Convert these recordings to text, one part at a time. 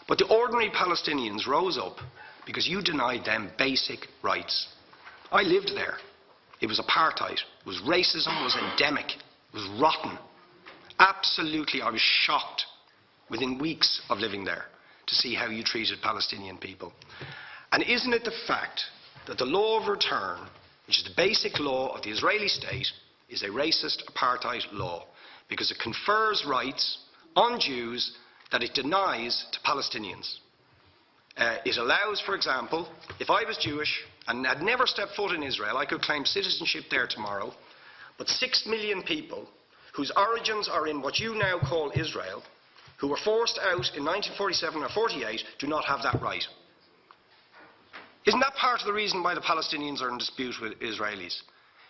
But the ordinary Palestinians rose up because you denied them basic rights. I lived there. It was apartheid. It was racism. It was endemic. It was rotten. Absolutely, I was shocked within weeks of living there to see how you treated Palestinian people. And isn't it the fact that the law of return, which is the basic law of the Israeli state, is a racist apartheid law because it confers rights on Jews that it denies to Palestinians. It allows, for example, if I was Jewish and had never stepped foot in Israel, I could claim citizenship there tomorrow, but 6 million people whose origins are in what you now call Israel, who were forced out in 1947 or 48, do not have that right. Isn't that part of the reason why the Palestinians are in dispute with Israelis?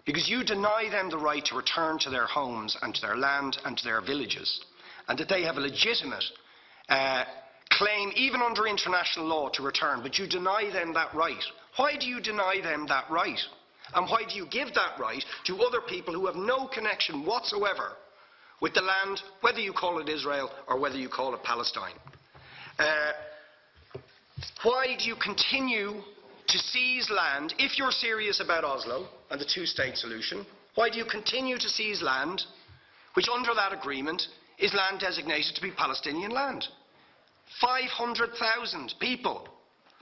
Because you deny them the right to return to their homes and to their land and to their villages, and that they have a legitimate claim, even under international law, to return, but you deny them that right. Why do you deny them that right? And why do you give that right to other people who have no connection whatsoever with the land, whether you call it Israel or whether you call it Palestine? Why do you continue to seize land, if you're serious about Oslo and the two-state solution? Why do you continue to seize land, which under that agreement is land designated to be Palestinian land? 500,000 people,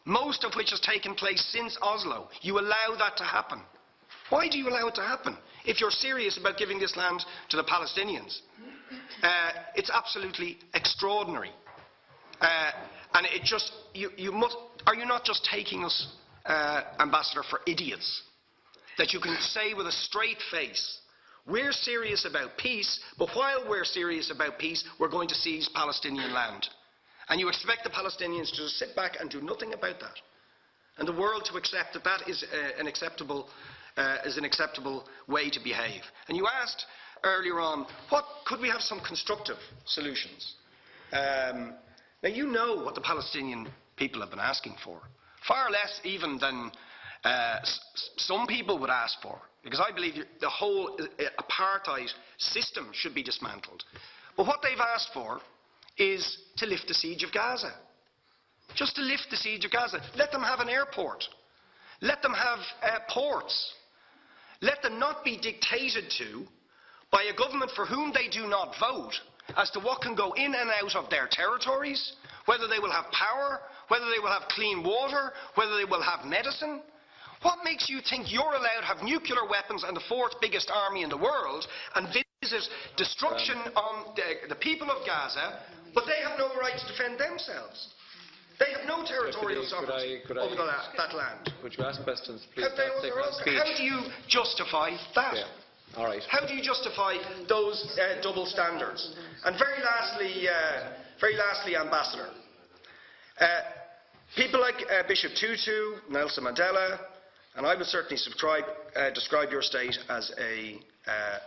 most of which has taken place since Oslo. You allow that to happen. Why do you allow it to happen if you're serious about giving this land to the Palestinians? It's absolutely extraordinary. And it just, are you not just taking us, Ambassador, for idiots? That you can say with a straight face, we're serious about peace, but while we're serious about peace, we're going to seize Palestinian land. And you expect the Palestinians to just sit back and do nothing about that. And the world to accept that that is an acceptable way to behave. And you asked earlier on, could we have some constructive solutions? Now you know what the Palestinian people have been asking for. Far less even than some people would ask for. Because I believe the whole apartheid system should be dismantled. But what they've asked for is to lift the siege of Gaza. Just to lift the siege of Gaza. Let them have an airport. Let them have ports. Let them not be dictated to by a government for whom they do not vote as to what can go in and out of their territories, whether they will have power, whether they will have clean water, whether they will have medicine. What makes you think you're allowed to have nuclear weapons and the fourth biggest army in the world and visit destruction on the people of Gaza, but they have no right to defend themselves? They have no territorial sovereignty over that land. Would you ask questions, please? How do you justify that? Yeah. All right. How do you justify those double standards? And very lastly, Ambassador, people like Bishop Tutu, Nelson Mandela, and I would certainly describe your state as an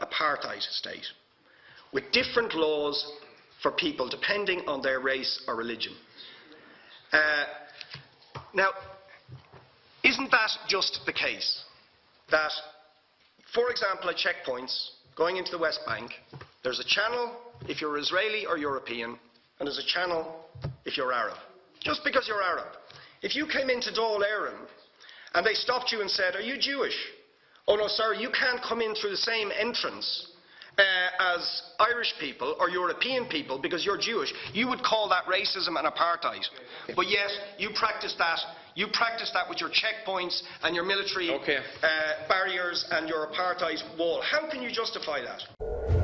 apartheid state, with different laws for people depending on their race or religion. Now, isn't that just the case that, for example, at checkpoints going into the West Bank, there's a channel if you're Israeli or European, and there's a channel if you're Arab? Just because you're Arab. If you came into Dáil Éireann and they stopped you and said, "Are you Jewish?" "Oh no, sorry, you can't come in through the same entrance as Irish people or European people because you're Jewish," you would call that racism and apartheid. But yet you practice that. You practice that with your checkpoints and your military barriers and your apartheid wall. How can you justify that?